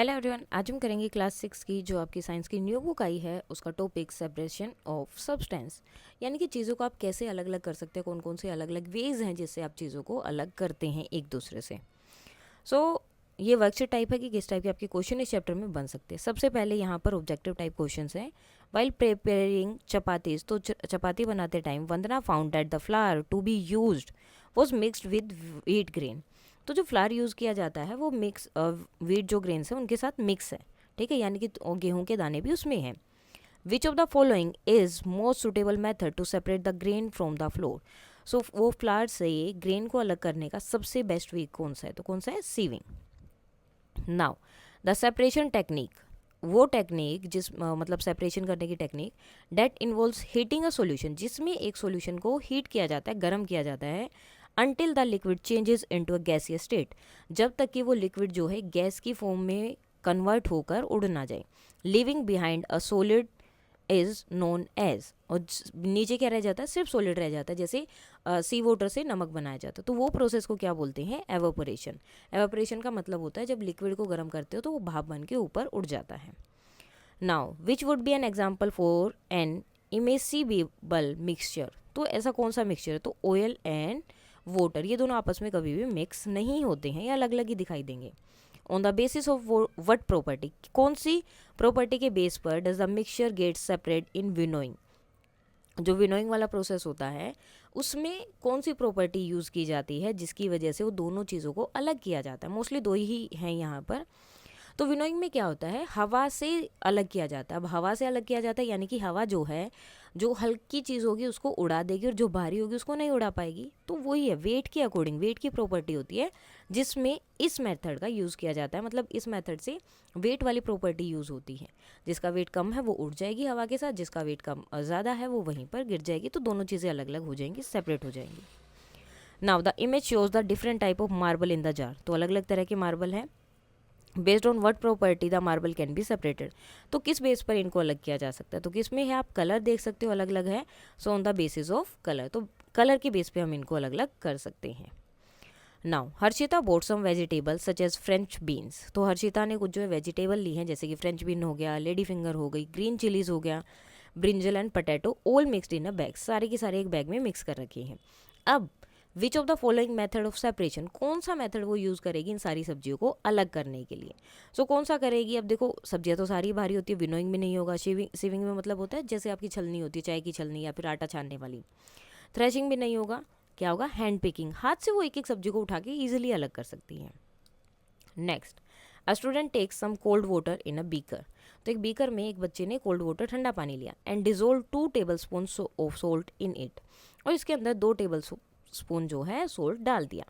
Hello everyone, आज हम करेंगे क्लास 6 की जो आपकी साइंस की न्यू बुक आई है उसका टॉपिक सेपरेशन ऑफ सब्सटेंस, यानी कि चीज़ों को आप कैसे अलग अलग कर सकते हैं, कौन कौन से अलग अलग वेज हैं जिससे आप चीज़ों को अलग करते हैं एक दूसरे से। ये वर्कशीट टाइप है कि किस टाइप के आपके क्वेश्चन इस चैप्टर में बन सकते हैं। सबसे पहले यहाँ पर ऑब्जेक्टिव टाइप क्वेश्चन हैं। वाइल प्रिपेयरिंग चपातीज, तो चपाती बनाते time Vandana found that the flour to be used was mixed with wheat grain. तो जो फ्लावर यूज़ किया जाता है वो मिक्स व्हीट जो ग्रेन्स है उनके साथ मिक्स है, ठीक है, यानी कि गेहूं के दाने भी उसमें हैं। Which of the following is most suitable method to separate the grain from the flour. So वो फ्लावर से ग्रेन को अलग करने का सबसे बेस्ट वे कौन सा है, तो कौन सा है, sieving. Now the separation technique, वो टेक्निक मतलब सेपरेशन करने की technique that involves heating a solution, जिसमें एक सॉल्यूशन को हीट किया जाता है, गर्म किया जाता है, until the liquid changes into a gaseous state, जब तक कि वो लिक्विड जो है गैस की फॉर्म में कन्वर्ट होकर उड़ ना जाए। Leaving behind a solid is known as, और नीचे क्या रह जाता है, सिर्फ सॉलिड रह जाता है, जैसे सी वाटर से नमक बनाया जाता है। तो वो प्रोसेस को क्या बोलते हैं, एवापोरेशन। एवापोरेशन का मतलब होता है जब लिक्विड को गर्म करते हो तो वो भाप बन के ऊपर उड़ जाता है। Now which would be an example for an immiscible mixture, तो ऐसा कौन सा मिक्सचर है, तो ऑयल एंड वाटर, ये दोनों आपस में कभी भी मिक्स नहीं होते हैं, या अलग अलग ही दिखाई देंगे। On the basis of what property, कौन सी प्रॉपर्टी के बेस पर does the mixture gate separate in winnowing, जो विनोइंग वाला प्रोसेस होता है उसमें कौन सी प्रॉपर्टी यूज़ की जाती है जिसकी वजह से वो दोनों चीज़ों को अलग किया जाता है। मोस्टली दो ही हैं यहाँ पर। तो विनोइंग में क्या होता है, हवा से अलग किया जाता है। अब हवा से अलग किया जाता है यानी कि हवा जो है, जो हल्की चीज़ होगी उसको उड़ा देगी और जो भारी होगी उसको नहीं उड़ा पाएगी। तो वही है, वेट के अकॉर्डिंग, वेट की प्रॉपर्टी होती है जिसमें इस मेथड का यूज़ किया जाता है। मतलब इस मेथड से वेट वाली प्रॉपर्टी यूज़ होती है। जिसका वेट कम है वो उड़ जाएगी हवा के साथ, जिसका वेट कम ज़्यादा है वो वहीं पर गिर जाएगी। तो दोनों चीज़ें अलग अलग हो जाएंगी, सेपरेट हो जाएंगी। Now the image shows the different type of marble in the jar, तो अलग अलग तरह के मार्बल हैं। Based on what property the marble can be separated, तो किस बेस पर इनको अलग किया जा सकता है, तो किस में है, आप कलर देख सकते हो अलग अलग है। So on the basis of colour, तो कलर के बेस पे हम इनको अलग अलग कर सकते हैं। Now Harshita bought some vegetable such as French beans, तो हर्षिता ने कुछ जो है वेजिटेबल ली हैं, जैसे कि फ्रेंच बीन हो गया, लेडी फिंगर हो गई, ग्रीन चिलीज हो गया, brinjal and potato, all mixed in a bag, सारे के सारे एक बैग में मिक्स कर रखे हैं। अब विच of the following method of separation, कौन सा मेथड वो यूज़ करेगी इन सारी सब्जियों को अलग करने के लिए। सो कौन सा करेगी, अब देखो सब्जियां तो सारी भारी होती है, विनोइंग में नहीं होगा। सीविंग में मतलब होता है जैसे आपकी छलनी होती है, चाय की छलनी या फिर आटा छानने वाली। थ्रेशिंग भी नहीं होगा, क्या होगा, हैंड पिकिंग, हाथ से वो एक एक सब्जी को उठा के ईजिली अलग कर सकती हैं। Next, a student takes some cold water in a beaker, तो एक बीकर में एक बच्चे ने कोल्ड वाटर ठंडा पानी लिया and dissolve 2 table spoon of salt in it, और इसके अंदर 2 टेबल स्पून जो है सोल्ट डाल दिया,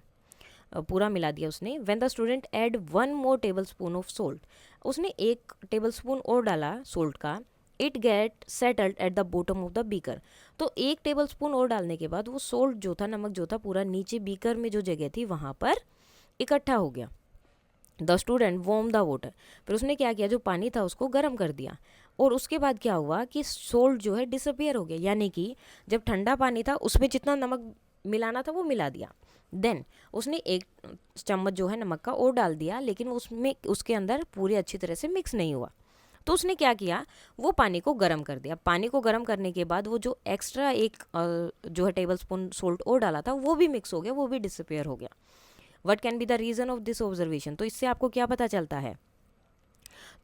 पूरा मिला दिया उसने। When the student add 1 more table spoon of salt, उसने 1 टेबल स्पून और डाला सोल्ट का, it get settled at the bottom of the beaker, तो 1 टेबल स्पून और डालने के बाद वो सोल्ट जो था, नमक जो था, पूरा नीचे बीकर में जो जगह थी वहाँ पर इकट्ठा हो गया। The student warm the water, फिर उसने क्या किया, जो पानी था उसको गर्म कर दिया, और उसके बाद क्या हुआ कि सोल्ट जो है डिसअपियर हो गया, यानी कि जब ठंडा पानी था उसमें जितना नमक मिलाना था वो मिला दिया। देन उसने 1 चम्मच जो है नमक का और डाल दिया, लेकिन उसमें उसके अंदर पूरी अच्छी तरह से मिक्स नहीं हुआ। तो उसने क्या किया, वो पानी को गर्म कर दिया। पानी को गर्म करने के बाद वो जो एक्स्ट्रा 1 जो है टेबल स्पून सोल्ट और डाला था वो भी मिक्स हो गया, वो भी डिसअपियर हो गया। What can be the reason of this observation, तो इससे आपको क्या पता चलता है,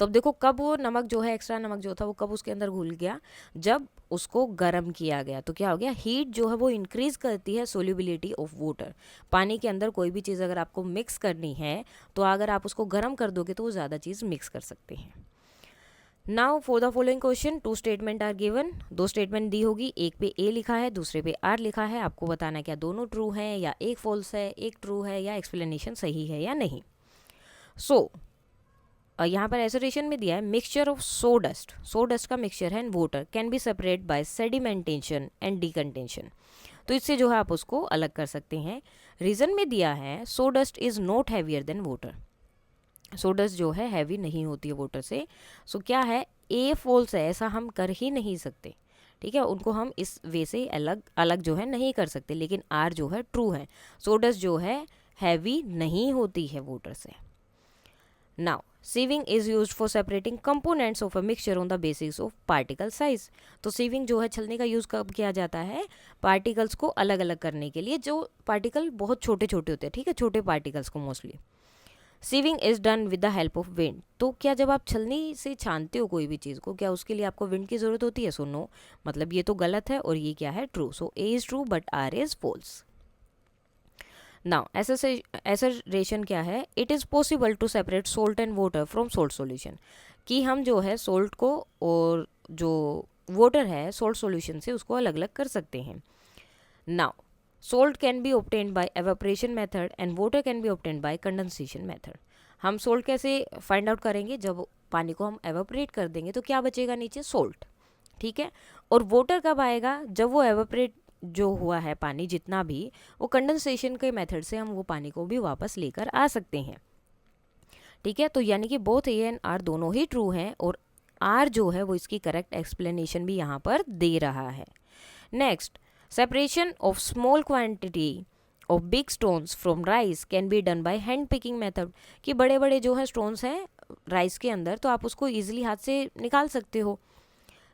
तो अब देखो कब वो नमक जो है, एक्स्ट्रा नमक जो था वो कब उसके अंदर घुल गया, जब उसको गर्म किया गया। तो क्या हो गया, हीट जो है वो इंक्रीज करती है सोल्यूबिलिटी ऑफ वाटर। पानी के अंदर कोई भी चीज़ अगर आपको मिक्स करनी है तो अगर आप उसको गर्म कर दोगे तो वो ज़्यादा चीज़ मिक्स कर सकते हैं। Now for the following question 2 statement are given, 2 statement दी होगी, एक पे ए लिखा है दूसरे पे आर लिखा है। आपको बताना है क्या दोनों ट्रू हैं या एक फॉल्स है, एक ट्रू है, या एक्सप्लेनेशन सही है या नहीं। सो यहाँ पर एसोरेशन में दिया है मिक्सचर ऑफ सो डस्ट का मिक्सचर है and water can be separate by sedimentation and decantation, तो इससे जो है आप उसको अलग कर सकते हैं। रीजन में दिया है sawdust is not heavier than water, sawdust जो है हैवी नहीं होती है वाटर से। सो क्या है, ए फॉल्स है, ऐसा हम कर ही नहीं सकते, ठीक है, उनको हम इस वे से अलग अलग जो है नहीं कर सकते। लेकिन आर जो है ट्रू है, सो डस्ट जो है हैवी नहीं होती है वाटर से। Now sieving is use for separating components of a mixture on the basis of particle size. तो सीविंग जो है छलनी का यूज़ कब किया जाता है, पार्टिकल्स को अलग अलग करने के लिए, जो पार्टिकल बहुत छोटे छोटे होते हैं, ठीक है, छोटे पार्टिकल्स को mostly. Sieving is done with the help of wind. तो क्या जब आप छलनी से छानते हो कोई भी चीज़ को, क्या उसके लिए आपको विंड की ज़रूरत होती है? सो नो, मतलब ये तो गलत है और ये क्या है, true. So A is true but R is false. Now assertion क्या है, it is possible to separate salt and water from salt solution, कि हम जो है सोल्ट को और जो वाटर है सोल्ट सॉल्यूशन से उसको अलग अलग कर सकते हैं। Now salt can be obtained by evaporation method and water can B obtained by condensation method. हम सोल्ट कैसे फाइंड आउट करेंगे, जब पानी को हम एवेपोरेट कर देंगे तो क्या बचेगा नीचे, सोल्ट, ठीक है। और वाटर कब आएगा, जब वो एवेपोरेट जो हुआ है पानी जितना भी, वो कंडेंसेशन के मेथड से हम वो पानी को भी वापस लेकर आ सकते हैं, ठीक है। तो यानी कि बोथ ए एंड आर दोनों ही ट्रू हैं और आर जो है वो इसकी करेक्ट एक्सप्लेनेशन भी यहाँ पर दे रहा है। Next, separation of small quantity of big stones from rice can be done by hand picking method, कि बड़े बड़े जो है स्टोन्स हैं राइस के अंदर तो आप उसको ईजिली हाथ से निकाल सकते हो।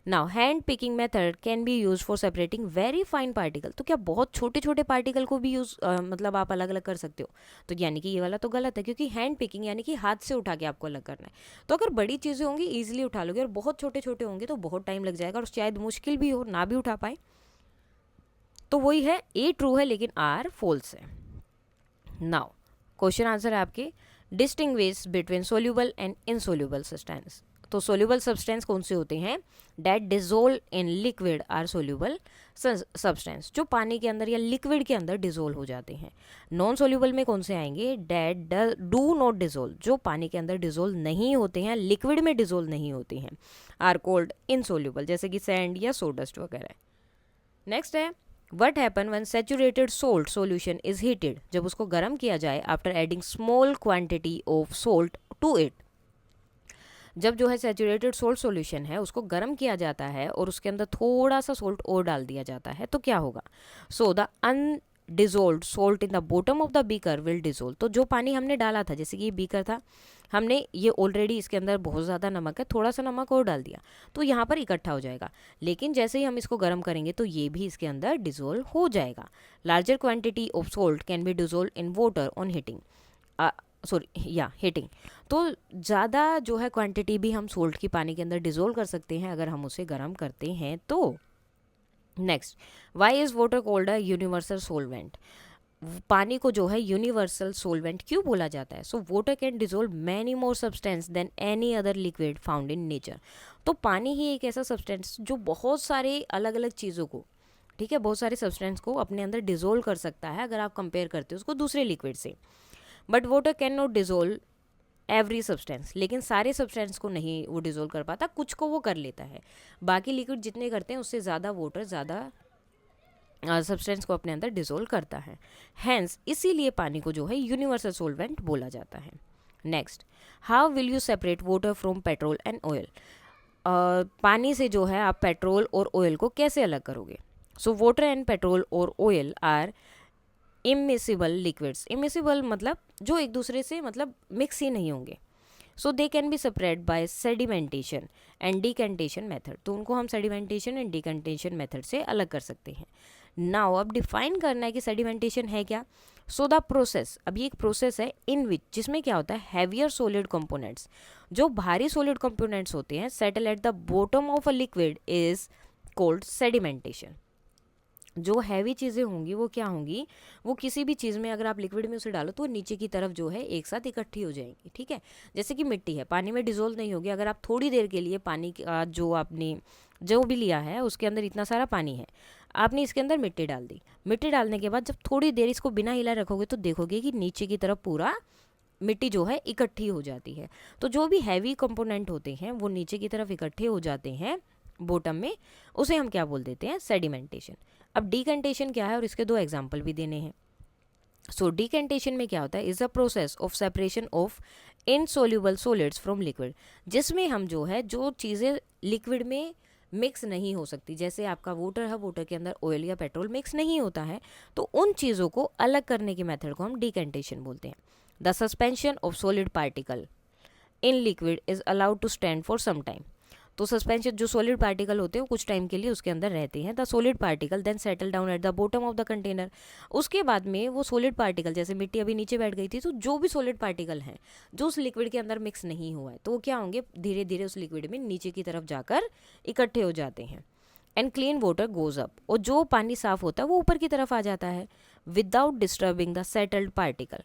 Now hand picking method can be use for separating very fine particle. तो क्या बहुत छोटे छोटे पार्टिकल को भी यूज मतलब आप अलग अलग कर सकते हो? तो यानी कि ये वाला तो गलत है, क्योंकि हैंड पिकिंग यानी कि हाथ से उठा के आपको अलग करना है। तो अगर बड़ी चीज़ें होंगी ईजिली उठा लोगे और बहुत छोटे छोटे होंगे तो बहुत टाइम लग जाएगा और शायद मुश्किल भी हो, ना भी उठा पाए। तो वही है, ए ट्रू है लेकिन आर फॉल्स है। नाउ क्वेश्चन आंसर है आपके, distinguish between soluble and insoluble substance. तो सोल्यूबल सब्सटेंस कौन से होते हैं, that dissolve in liquid are soluble substance, जो पानी के अंदर या लिक्विड के अंदर डिजोल्व हो जाते हैं। नॉन सोल्यूबल में कौन से आएंगे, डेट डू नॉट डिजोल्व, जो पानी के अंदर डिजोल्व नहीं होते हैं, लिक्विड में डिजोल्व नहीं होते हैं, आर कोल्ड इनसोल्यूबल, जैसे कि सैंड या सोडस्ट वगैरह। नेक्स्ट है, what happen when saturated salt solution is heated, जब उसको गर्म किया जाए after adding small quantity of salt to it. जब जो है सेचुरेटेड सोल्ट सॉल्यूशन है उसको गर्म किया जाता है और उसके अंदर थोड़ा सा सोल्ट और डाल दिया जाता है तो क्या होगा, so the undissolved salt in the bottom of the beaker will dissolve. तो जो पानी हमने डाला था, जैसे कि ये बीकर था, हमने ये ऑलरेडी इसके अंदर बहुत ज़्यादा नमक है, थोड़ा सा नमक और डाल दिया तो यहाँ पर इकट्ठा हो जाएगा, लेकिन जैसे ही हम इसको गर्म करेंगे तो ये भी इसके अंदर डिजोल्व हो जाएगा। Larger quantity of salt can be dissolve in water on heating, heating. तो ज़्यादा जो है क्वांटिटी भी हम सोल्ट की पानी के अंदर डिजोल्व कर सकते हैं अगर हम उसे गर्म करते हैं तो। Next, why is water called a universal solvent. पानी को जो है यूनिवर्सल सोलवेंट क्यों बोला जाता है, so water can dissolve many more substance than any other liquid found in nature. तो पानी ही एक ऐसा सब्सटेंस जो बहुत सारे अलग अलग चीज़ों को, ठीक है, बहुत सारे सब्सटेंस को अपने अंदर डिजोल्व कर सकता है अगर आप कंपेयर करते हो उसको दूसरे लिक्विड से। But water can not dissolve every substance, लेकिन सारे सब्सटेंस को नहीं वो डिजोल्व कर पाता, कुछ को वो कर लेता है। बाकी लिक्विड जितने करते हैं उससे ज़्यादा वाटर ज़्यादा सब्सटेंस को अपने अंदर डिजोल्व करता है। हैंस इसीलिए पानी को जो है यूनिवर्सल सोलवेंट बोला जाता है। Next, how will you separate water from petrol and oil. पानी से जो है आप पेट्रोल और ऑयल को कैसे अलग करोगे। सो वाटर एंड पेट्रोल और oil are immiscible liquids. Immiscible मतलब जो एक दूसरे से मतलब मिक्स ही नहीं होंगे। So they can be separate by sedimentation and decantation method. तो उनको हम सेडिमेंटेशन एंड डिकेंटेशन मेथड से अलग कर सकते हैं। नाउ अब डिफाइन करना है कि सेडिमेंटेशन है क्या। सो द प्रोसेस, अब ये एक प्रोसेस है इन विच, जिसमें क्या होता है, हैवियर सॉलिड कंपोनेंट्स, जो भारी सॉलिड कंपोनेंट्स होते हैं settle at the bottom of a liquid is called sedimentation. जो हैवी चीज़ें होंगी वो क्या होंगी, वो किसी भी चीज़ में अगर आप लिक्विड में उसे डालो तो नीचे की तरफ जो है एक साथ इकट्ठी हो जाएंगी, ठीक है। जैसे कि मिट्टी है, पानी में डिजोल्व नहीं होगी, अगर आप थोड़ी देर के लिए पानी का जो आपने जो भी लिया है उसके अंदर इतना सारा पानी है, आपने इसके अंदर मिट्टी डाल दी, मिट्टी डालने के बाद जब थोड़ी देर इसको बिना हिला रखोगे तो देखोगे कि नीचे की तरफ पूरा मिट्टी जो है इकट्ठी हो जाती है। तो जो भी हैवी कंपोनेंट होते हैं वो नीचे की तरफ इकट्ठे हो जाते हैं बॉटम में, उसे हम क्या बोल देते हैं, सेडिमेंटेशन। अब डिकेंटेशन क्या है और इसके दो एग्जाम्पल भी देने हैं। सो डिकेंटेशन में क्या होता है, is a process of separation of insoluble solids from liquid, जिसमें हम जो है जो चीज़ें लिक्विड में मिक्स नहीं हो सकती, जैसे आपका वाटर है, वाटर के अंदर ऑयल या पेट्रोल मिक्स नहीं होता है, तो उन चीज़ों को अलग करने के मेथड को हम डिकेंटेशन बोलते हैं। The suspension of solid particle in liquid is allowed to stand for some time. तो सस्पेंशन जो सॉलिड पार्टिकल होते हैं वो कुछ टाइम के लिए उसके अंदर रहते हैं। The solid particle then settle down at the bottom of the container. उसके बाद में वो सॉलिड पार्टिकल, जैसे मिट्टी अभी नीचे बैठ गई थी, तो जो भी सॉलिड पार्टिकल हैं जो उस लिक्विड के अंदर मिक्स नहीं हुआ है, तो वो क्या होंगे, धीरे धीरे उस लिक्विड में नीचे की तरफ जाकर इकट्ठे हो जाते हैं। And clean water goes up, और जो पानी साफ होता है वो ऊपर की तरफ आ जाता है without disturbing the settled particle.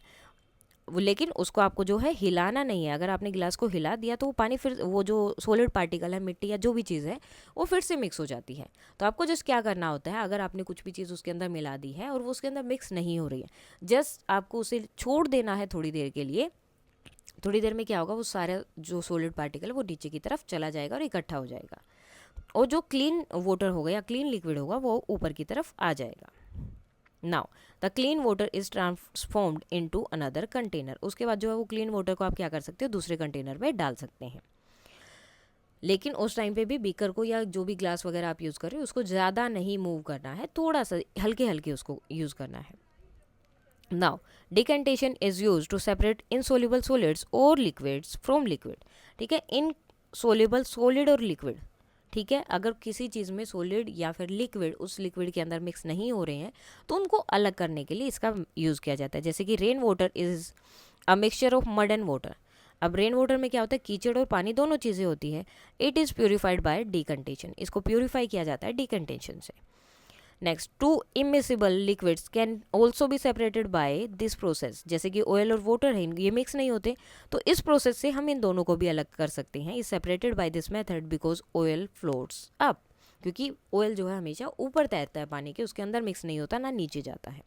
लेकिन उसको आपको जो है हिलाना नहीं है। अगर आपने गिलास को हिला दिया तो वो पानी फिर, वो जो सॉलिड पार्टिकल है, मिट्टी या जो भी चीज़ है, वो फिर से मिक्स हो जाती है। तो आपको जस्ट क्या करना होता है, अगर आपने कुछ भी चीज़ उसके अंदर मिला दी है और वो उसके अंदर मिक्स नहीं हो रही है, जस्ट आपको उसे छोड़ देना है थोड़ी देर के लिए। थोड़ी देर में क्या होगा, वो सारा जो सॉलिड पार्टिकल है वो नीचे की तरफ चला जाएगा और इकट्ठा हो जाएगा, और जो क्लीन वाटर होगा या क्लीन लिक्विड होगा वो ऊपर की तरफ आ जाएगा। Now the clean water is transformed into another container. उसके बाद जो है वो क्लीन वाटर को आप क्या कर सकते हो, दूसरे कंटेनर में डाल सकते हैं। लेकिन उस टाइम पे भी बीकर को या जो भी ग्लास वगैरह आप यूज़ कर रहे हो उसको ज़्यादा नहीं मूव करना है, थोड़ा सा हल्के हल्के उसको यूज़ करना है। Now decantation is use to separate insoluble solids और लिक्विड्स फ्रॉम लिक्विड। ठीक है, इनसोल्युबल सॉलिड और लिक्विड, ठीक है, अगर किसी चीज़ में सॉलिड या फिर लिक्विड उस लिक्विड के अंदर मिक्स नहीं हो रहे हैं तो उनको अलग करने के लिए इसका यूज़ किया जाता है। जैसे कि rain water is a mixture of mud and water. अब रेन वाटर में क्या होता है, कीचड़ और पानी दोनों चीज़ें होती है। इट इज़ प्योरीफाइड बाय डिकंटेशन, इसको प्योरीफाई किया जाता है डिकंटेशन से। Next, to immiscible liquids can also be separated by this process. जैसे कि ऑयल और वाटर है, ये मिक्स नहीं होते, तो इस प्रोसेस से हम इन दोनों को भी अलग कर सकते हैं। Is separated by this method because oil floats up, क्योंकि ऑयल जो है हमेशा ऊपर तैरता है पानी के, उसके अंदर मिक्स नहीं होता, ना नीचे जाता है।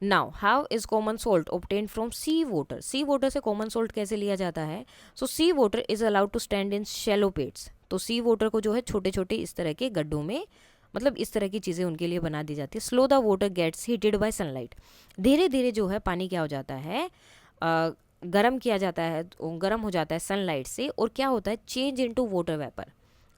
Now how is common salt obtained from sea water. Sea water से कॉमन सोल्ट कैसे लिया जाता है? So sea water is allowed to stand in shallow pits. तो सी वाटर को जो है छोटे छोटे इस तरह के गड्ढों में, मतलब इस तरह की चीज़ें उनके लिए बना दी जाती है। Slow the water gets heated by sunlight. धीरे धीरे जो है पानी क्या हो जाता है, गर्म किया जाता है, गर्म हो जाता है सनलाइट से, और क्या होता है, change into water vapour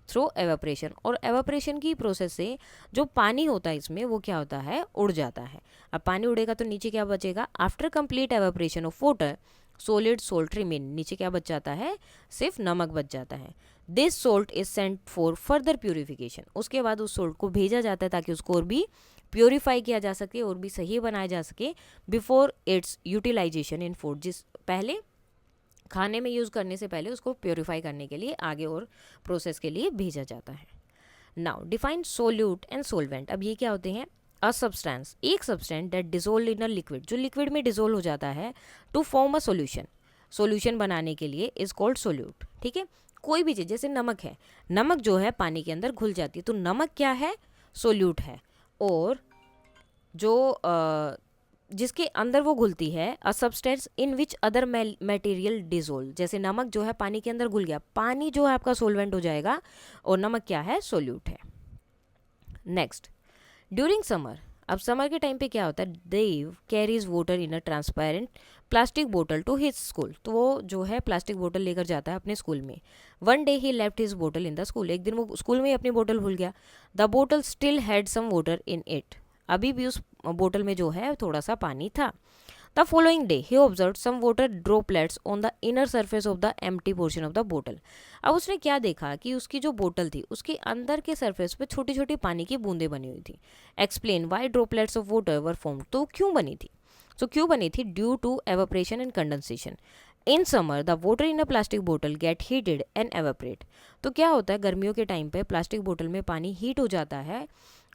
through evaporation. और एवापरेशन की प्रोसेस से जो पानी होता है इसमें वो क्या होता है, उड़ जाता है। अब पानी उड़ेगा तो नीचे क्या बचेगा, after complete evaporation of water solid salt remain. नीचे क्या बच जाता है, सिर्फ नमक बच जाता है। This salt is sent for further purification. उसके बाद उस सोल्ट को भेजा जाता है ताकि उसको और भी प्योरीफाई किया जा सके और भी सही बनाया जा सके before its utilization in food. जिस पहले खाने में यूज़ करने से पहले उसको प्योरीफाई करने के लिए आगे और प्रोसेस के लिए भेजा जाता है। Now define solute and solvent. अब ये क्या होते हैं, अ सब्सटेंस, एक substance that dissolve in a liquid, जो लिक्विड में डिजोल्व हो जाता है, to form a solution, solution बनाने के लिए, इज कॉल्ड सोल्यूट। ठीक है, कोई भी चीज़, जैसे नमक है, नमक जो है पानी के अंदर घुल जाती है, तो नमक क्या है, सोल्यूट है। और जो जिसके अंदर वो घुलती है, a substance in which other material dissolve. जैसे नमक जो है पानी के अंदर घुल गया, पानी जो है आपका सोलवेंट हो जाएगा और नमक क्या है, सोल्यूट है। Next, during summer. अब समर के टाइम पे क्या होता है, Dev carries water in a transparent plastic बोतल टू हिज स्कूल। तो वो जो है प्लास्टिक बोतल लेकर जाता है अपने स्कूल में। वन डे ही लेफ्ट हिज बोतल इन द स्कूल। एक दिन वो स्कूल में ही अपनी बोतल भूल गया। द बोतल still had some water in it. अभी भी उस बोतल में जो है थोड़ा सा पानी था। The following day he observe some water droplets on the inner surface of the empty portion of the बोतल। अब उसने क्या देखा कि उसकी जो बोतल थी उसके अंदर के सरफेस पे छोटी छोटी पानी की बूंदें बनी हुई थी। Explain why droplets of water were formed. तो क्यों बनी थी, तो क्यों बनी थी, due to evaporation and condensation. In summer the water in a plastic बोतल गेट हीटेड एंड एवापरेट। तो क्या होता है, गर्मियों के टाइम पे प्लास्टिक बोतल में पानी हीट हो जाता है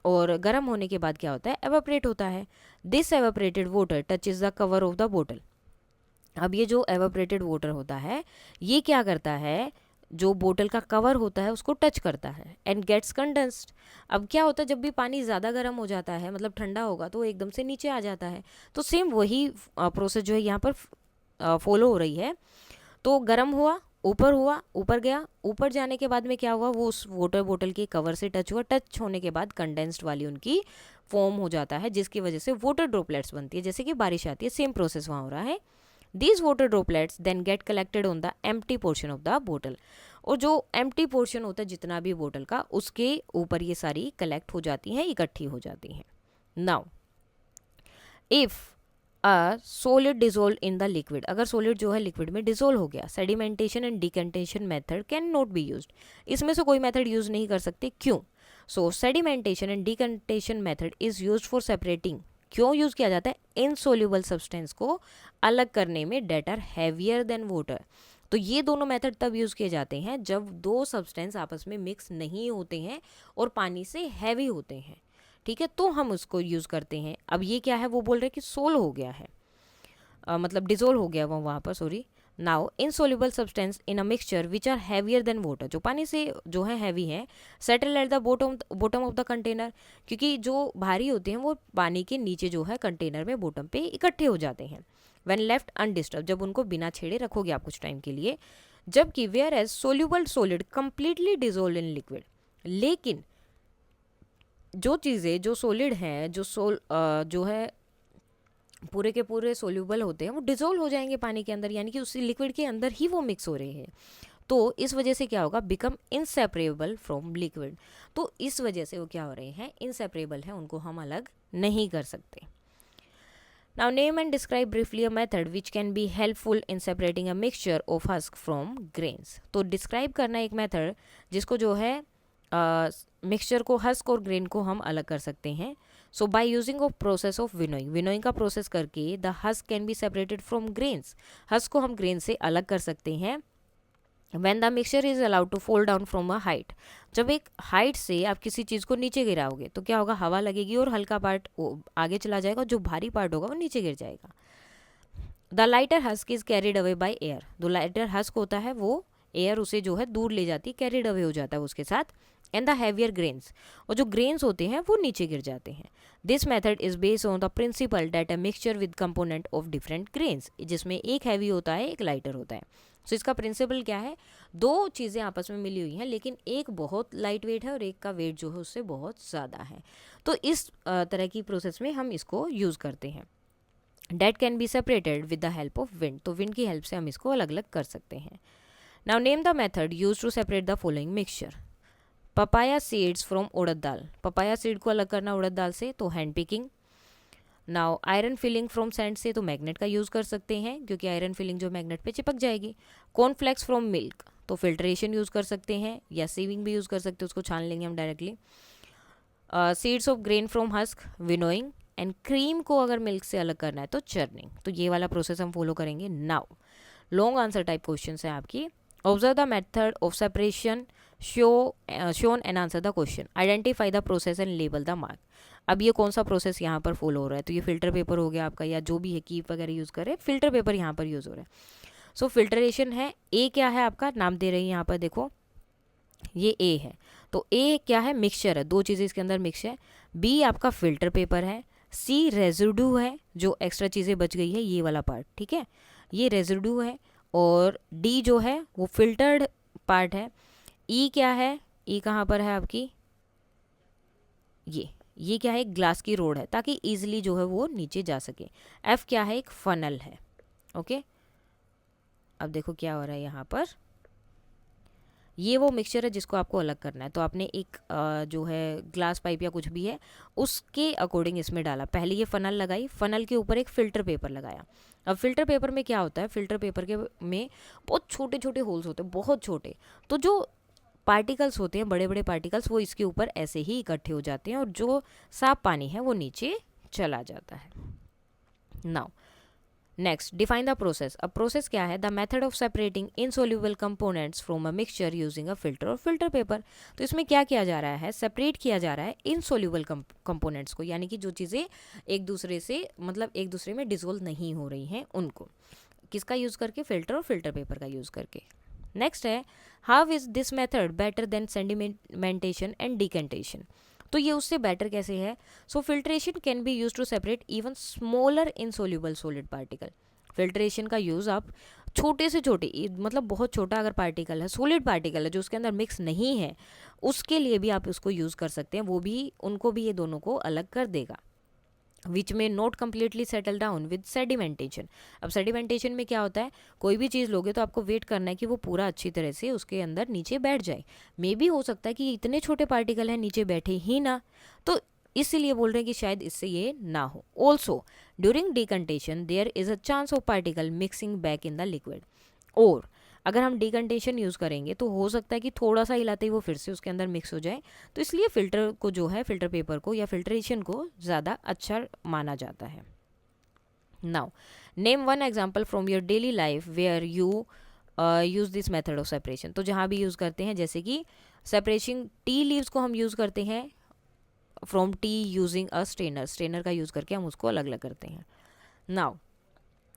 और गर्म होने के बाद क्या होता है, एवापरेट होता है। This evaporated water touches the cover of the बोतल। अब ये जो एवापरेटेड वाटर होता है ये क्या करता है, जो बोतल का कवर होता है उसको टच करता है एंड गेट्स कंडेंस्ड। अब क्या होता है, जब भी पानी ज़्यादा गर्म हो जाता है, मतलब ठंडा होगा, तो वो एकदम से नीचे आ जाता है। तो सेम वही प्रोसेस जो है यहाँ पर फॉलो हो रही है। तो गर्म हुआ, ऊपर गया, ऊपर जाने के बाद में क्या हुआ, वो उस वाटर बोतल के कवर से टच हुआ, टच होने के बाद कंडेंस्ड वाली उनकी फॉर्म हो जाता है, जिसकी वजह से वाटर ड्रॉपलेट्स बनती है, जैसे कि बारिश आती है, सेम प्रोसेस वहाँ हो रहा है। These water droplets then get collected on the empty portion of the bottle। और जो empty portion होता है जितना भी बोतल का, उसके ऊपर ये सारी कलेक्ट हो जाती हैं, इकट्ठी हो जाती हैं। Now, if solid dissolve in the liquid, अगर सॉलिड जो है लिक्विड में डिजोल्व हो गया, sedimentation and decantation method can not be used, इसमें से कोई मेथड यूज नहीं कर सकते, क्यों? So sedimentation and decantation method is used for separating, क्यों यूज किया जाता है? इनसोल्यूबल सब्सटेंस को अलग करने में that are heavier than water. तो ये दोनों मेथड तब यूज किए जाते हैं जब दो सब्सटेंस आपस में मिक्स नहीं होते हैं और पानी से हैवी होते हैं, ठीक है, तो हम उसको यूज करते हैं। अब ये क्या है, वो बोल रहे कि सोल हो गया है, मतलब डिजोल्व हो गया वो वहाँ पर, sorry. Now insoluble substance in a mixture which are heavier than water, जो पानी से जो है हैवी है, settle at the bottom of the container, क्योंकि जो भारी होते हैं वो पानी के नीचे जो है कंटेनर में बॉटम पे इकट्ठे हो जाते हैं। व्हेन लेफ्ट अनडिस्टर्ब, जब उनको बिना छेड़े रखोगे आप कुछ टाइम के लिए, जबकि whereas soluble solid completely dissolve in liquid, लेकिन जो चीज़ें जो सॉलिड हैं, जो है पूरे के पूरे सोल्यूबल होते हैं, वो डिजोल्व हो जाएंगे पानी के अंदर, यानी कि उसी लिक्विड के अंदर ही वो मिक्स हो रहे हैं। तो इस वजह से क्या होगा, बिकम इनसेपरेबल फ्रॉम लिक्विड, तो इस वजह से वो क्या हो रहे हैं, इनसेपरेबल है, उनको हम अलग नहीं कर सकते। Now name and describe briefly a method which can be helpful in separating a mixture of husk from grains. तो डिस्क्राइब करना एक मेथड जिसको जो है मिक्सचर को, हस्क और ग्रेन को हम अलग कर सकते हैं। So by using of process of winnowing, winnowing का प्रोसेस करके the husk can be separated from grains, husk को हम ग्रेन से अलग कर सकते हैं। When the mixture is allowed to fall down from a height, जब एक हाइट से आप किसी चीज़ को नीचे गिराओगे तो क्या होगा, हवा लगेगी और हल्का पार्ट आगे चला जाएगा, जो भारी पार्ट होगा वो नीचे गिर जाएगा। The lighter husk is carried away by air, जो लाइटर हस्क होता है वो एयर उसे जो है दूर ले जाती है, कैरिड अवे हो जाता है उसके साथ। एंड द हैवियर ग्रेन्स, और जो ग्रेन्स होते हैं वो नीचे गिर जाते हैं। This method is based on the principal that a mixture with component of different grains, जिसमें एक हैवी होता है एक लाइटर होता है। सो इसका प्रिंसिपल क्या है, दो चीज़ें आपस में मिली हुई हैं, लेकिन एक बहुत लाइट वेट है और एक का वेट जो है उससे बहुत ज़्यादा है। तो इस तरह की प्रोसेस में हम इसको यूज़ करते हैं। That can be separated with the help of wind, तो विंड की हेल्प से हम इसको अलग अलग कर सकते हैं। Now name the method use to separate the following mixture. Papaya seeds from urad dal, papaya seed को अलग करना उड़द दाल से, तो hand picking. Now iron filling from sand से, तो मैग्नेट का यूज़ कर सकते हैं क्योंकि आयरन फिलिंग जो मैग्नेट पे चिपक जाएगी। कॉर्नफ्लेक्स फ्रॉम मिल्क, तो फिल्ट्रेशन यूज़ कर सकते हैं या सीविंग भी यूज़ कर सकते हैं, उसको छान लेंगे हम directly. Seeds of grain from husk, winnowing. And cream को अगर मिल्क से अलग करना है तो चर्निंग, तो ये वाला प्रोसेस हम फॉलो करेंगे। Now long answer type question है आपकी। Observe the method of separation shown and answer the question, identify the process and label the mark. अब ये कौन सा प्रोसेस यहाँ पर फॉलो हो रहा है, तो ये फिल्टर पेपर हो गया आपका, या जो भी है कीप वगैरह यूज़ करें, फिल्टर पेपर यहाँ पर यूज़ हो रहा है। सो फिल्टरेशन है, ए क्या है आपका, नाम दे रही है यहाँ पर देखो, ये ए है, तो ए क्या है, मिक्सचर है, दो चीज़ें इसके अंदर मिक्स है। बी आपका फिल्टर पेपर है। सी रेजिड्यू है, जो एक्स्ट्रा चीज़ें बच गई है, ये वाला पार्ट, ठीक है, ये रेजिड्यू है। और डी जो है वो फिल्टर्ड पार्ट है। ई क्या है, ई कहाँ पर है आपकी, ये क्या है, एक ग्लास की रोड है ताकि इजीली जो है वो नीचे जा सके। एफ क्या है, एक फनल है। ओके, अब देखो क्या हो रहा है यहाँ पर, ये वो मिक्सचर है जिसको आपको अलग करना है, तो आपने एक जो है ग्लास पाइप या कुछ भी है उसके अकॉर्डिंग इसमें डाला, पहले ये फनल लगाई, फनल के ऊपर एक फ़िल्टर पेपर लगाया। अब फिल्टर पेपर में क्या होता है, फिल्टर पेपर के में बहुत छोटे छोटे होल्स होते हैं, बहुत छोटे, तो जो पार्टिकल्स होते हैं, बड़े बड़े पार्टिकल्स, वो इसके ऊपर ऐसे ही इकट्ठे हो जाते हैं और जो साफ पानी है वो नीचे चला जाता है। Now next, define the process. अब प्रोसेस क्या है, the method of separating insoluble components from a mixture using a filter और फिल्टर पेपर। तो इसमें क्या किया जा रहा है, सेपरेट किया जा रहा है इनसोल्यूबल कंपोनेंट्स को, यानी कि जो चीज़ें एक दूसरे से, मतलब एक दूसरे में डिसोल्व नहीं हो रही हैं, उनको किसका यूज़ करके, फिल्टर और फिल्टर पेपर का यूज़ करके। नेक्स्ट है, how is this method better than sedimentation and decantation. तो ये उससे बेटर कैसे है। So filtration can be use to separate even smaller insoluble solid particle. Filtration का यूज़ आप छोटे से छोटे, मतलब बहुत छोटा अगर पार्टिकल है, सॉलिड पार्टिकल है जो उसके अंदर मिक्स नहीं है, उसके लिए भी आप उसको यूज़ कर सकते हैं, वो भी, उनको भी ये दोनों को अलग कर देगा। विच में not completely settle down with sedimentation. अब सेडिमेंटेशन में क्या होता है, कोई भी चीज़ लोगे तो आपको वेट करना है कि वो पूरा अच्छी तरह से उसके अंदर नीचे बैठ जाए। मे भी हो सकता है कि इतने छोटे पार्टिकल हैं नीचे बैठे ही ना, तो इसीलिए बोल रहे हैं कि शायद इससे ये ना हो। Also during decantation there is a chance of particle mixing back in the liquid. और अगर हम डिकंटेशन यूज़ करेंगे तो हो सकता है कि थोड़ा सा हिलाते ही वो फिर से उसके अंदर मिक्स हो जाए। तो इसलिए फ़िल्टर को जो है, फ़िल्टर पेपर को या फिल्ट्रेशन को ज़्यादा अच्छा माना जाता है। Now name one example from your daily life where you use this method of separation. तो जहाँ भी यूज़ करते हैं, जैसे कि सेपरेशन टी लीव्स को हम यूज़ करते हैं from T using a strainer, strainer का यूज़ करके हम उसको अलग अलग करते हैं। Now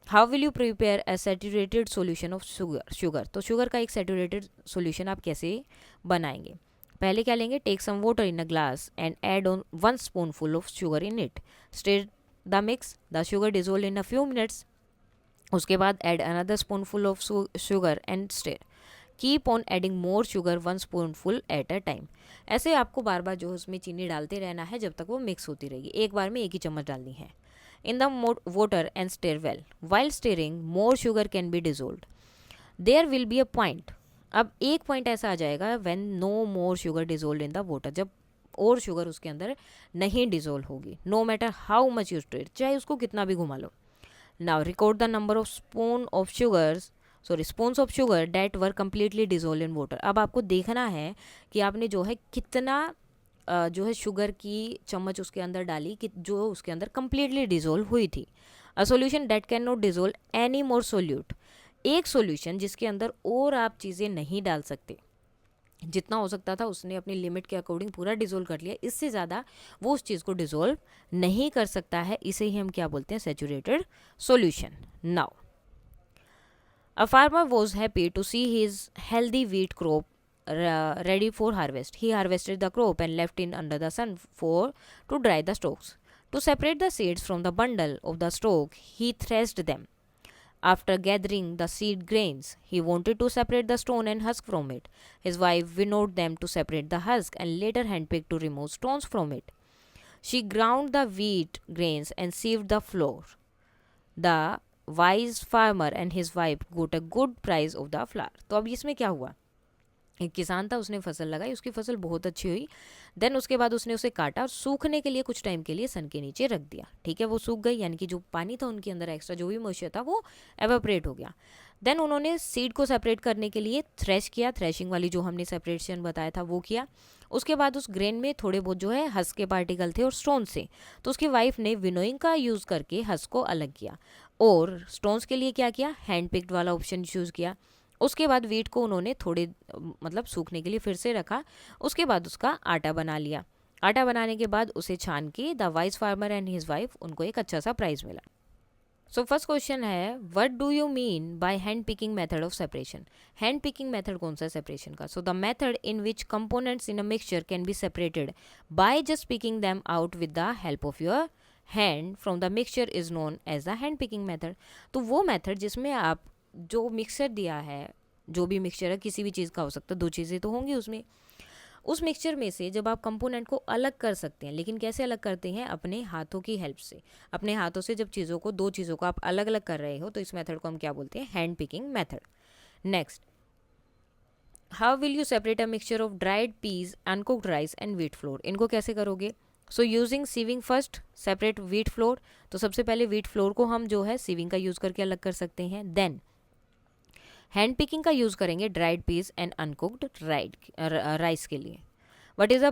how will you prepare a saturated solution of sugar. तो शुगर का एक सैचुरेटेड सोल्यूशन आप कैसे बनाएंगे? पहले क्या लेंगे? Take some water in a glass and add on 1 spoonful of sugar in it, stir the mix, the sugar dissolve in a few minutes. उसके बाद add another spoonful of sugar and stir, keep on adding more sugar 1 spoonful at a time. ऐसे आपको बार बार जो उसमें चीनी डालते रहना है जब तक वो मिक्स होती रहेगी। एक बार में एक ही चम्मच डालनी है। In the water and stir well. While stirring, more sugar can be dissolved. There will be a point. अब एक पॉइंट ऐसा आ जाएगा when no more sugar dissolved in the water, जब और शुगर उसके अंदर नहीं डिजोल्व होगी, no matter how much you stir, चाहे उसको कितना भी घुमा लो। Now record the number of spoons of sugar that were completely dissolve in water. अब आपको देखना है कि आपने जो है कितना जो है शुगर की चम्मच उसके अंदर डाली कि जो उसके अंदर कम्प्लीटली डिजोल्व हुई थी। A solution date can not dissolve any more solute, एक सोल्यूशन जिसके अंदर और आप चीज़ें नहीं डाल सकते, जितना हो सकता था उसने अपनी लिमिट के अकॉर्डिंग पूरा डिजोल्व कर लिया, इससे ज़्यादा वो उस चीज़ को डिजोल्व नहीं कर सकता है। इसे ही हम क्या बोलते हैं? Saturated solution. Now a farmer was happy to see his healthy wheat crop ready for harvest. He harvested the crop and left it under the sun to dry the stalks. To separate the seeds from the bundle of the stalk, he threshed them. After gathering the seed grains, he wanted to separate the stone and husk from it. His wife winnowed them to separate the husk and later handpicked to remove stones from it. She ground the wheat grains and sieved the flour. The wise farmer and his wife got a good price of the flour. तो अब इसमें क्या हुआ? एक किसान था, उसने फसल लगाई, उसकी फसल बहुत अच्छी हुई। देन उसके बाद उसने उसे काटा और सूखने के लिए कुछ टाइम के लिए सन के नीचे रख दिया। ठीक है, वो सूख गई, यानी कि जो पानी था उनके अंदर एक्स्ट्रा जो भी मॉइस्चर था वो एवापोरेट हो गया। देन उन्होंने सीड को सेपरेट करने के लिए थ्रेश किया, थ्रेशिंग वाली जो हमने सेपरेशन बताया था वो किया। उसके बाद उस ग्रेन में थोड़े बहुत जो है हस्क के पार्टिकल थे और स्टोन से, तो उसकी वाइफ ने विनोइंग का यूज़ करके हस्क को अलग किया। और स्टोन्स के लिए क्या किया? हैंड पिक्ड वाला ऑप्शन यूज़ किया। उसके बाद वीट को उन्होंने थोड़े मतलब सूखने के लिए फिर से रखा। उसके बाद उसका आटा बना लिया। आटा बनाने के बाद उसे छान के the wise farmer and his wife, उनको एक अच्छा सा प्राइस मिला। सो फर्स्ट क्वेश्चन है, what do you mean by hand picking method of separation? Hand picking method कौन सा है सेपरेशन का? So the method in which components in a mixture can be separated by just picking them out with the help of your hand from the mixture is known as the hand picking method. तो वो method जिसमें आप जो mixture दिया है, जो भी mixture है, किसी भी चीज़ का हो सकता है, 2 चीज़ें तो होंगी उसमें, उस मिक्सचर में से जब आप कंपोनेंट को अलग कर सकते हैं, लेकिन कैसे अलग करते हैं? अपने हाथों की हेल्प से। अपने हाथों से जब चीज़ों को, 2 चीज़ों को आप अलग अलग कर रहे हो, तो इस मेथड को हम क्या बोलते हैं? Hand picking method. Next, how will you separate a mixture of dried peas, uncooked rice and wheat flour? इनको कैसे करोगे? So using sieving first separate wheat flour. तो सबसे पहले व्हीट फ्लोर को हम जो है सीविंग का यूज़ करके अलग कर सकते हैं। देन हैंड पिकिंग का यूज़ करेंगे dried peas and uncooked rice के लिए। What is the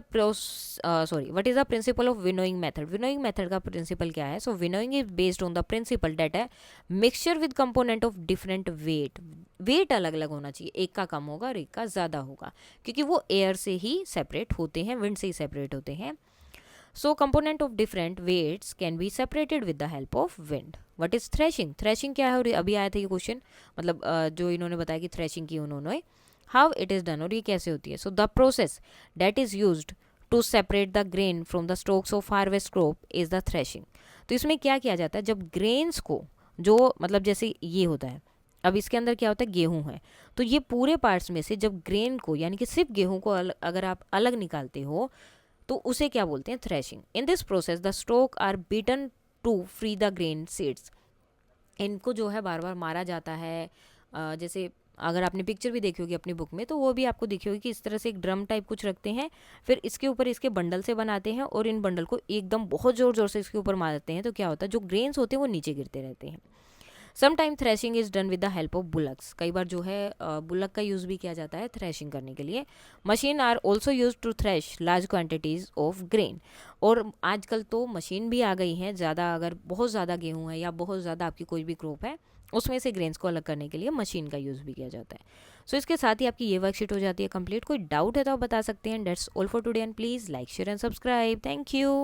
principle of winnowing method? Winnowing method का प्रिंसिपल क्या है? So winnowing is based on the principle that है mixture with component of different weight. Weight अलग अलग होना चाहिए, एक का कम होगा और एक का ज़्यादा होगा, क्योंकि वो एयर से ही सेपरेट होते हैं, विंड से ही सेपरेट होते हैं। So component of different weights can be separated with the help of wind. What is threshing? Threshing क्या है? और अभी आया था ये क्वेश्चन, मतलब जो इन्होंने बताया कि थ्रेशिंग की उन्होंने, हाउ इट इज़ डन, और ये कैसे होती है? So the process that is used to separate the grain from the stalks of harvest crop is the threshing. तो इसमें क्या किया जाता है? जब ग्रेन्स को, जो मतलब जैसे ये होता है, अब इसके अंदर क्या होता है? गेहूं है, तो ये पूरे पार्ट्स में से जब ग्रेन को, यानी कि सिर्फ गेहूं को अगर आप अलग निकालते हो तो उसे क्या बोलते हैं? Threshing. In this process the stalks are beaten to free the grain seeds. इनको जो है बार बार मारा जाता है, जैसे अगर आपने पिक्चर भी देखी होगी अपनी बुक में, तो वो भी आपको दिखी होगी कि इस तरह से एक ड्रम टाइप कुछ रखते हैं, फिर इसके ऊपर इसके बंडल से बनाते हैं और इन बंडल को एकदम बहुत ज़ोर ज़ोर से इसके ऊपर मारते हैं। तो क्या होता है, जो ग्रेन्स होते हैं वो नीचे गिरते रहते हैं। Some time threshing is done with the help of bullocks. कई बार जो है बुलक का यूज़ भी किया जाता है थ्रेशिंग करने के लिए। Machine are also use to thresh large quantities of grain. और आजकल तो मशीन भी आ गई हैं, ज़्यादा अगर बहुत ज़्यादा गेहूँ है या बहुत ज़्यादा आपकी कोई भी क्रॉप है, उसमें से ग्रेन्स को अलग करने के लिए मशीन का यूज़ भी किया जाता है। सो इसके साथ ही आपकी ये वर्कशीट हो जाती है कंप्लीट। कोई डाउट है तो आप बता सकते हैं। That's all for today and please like share and subscribe. Thank you.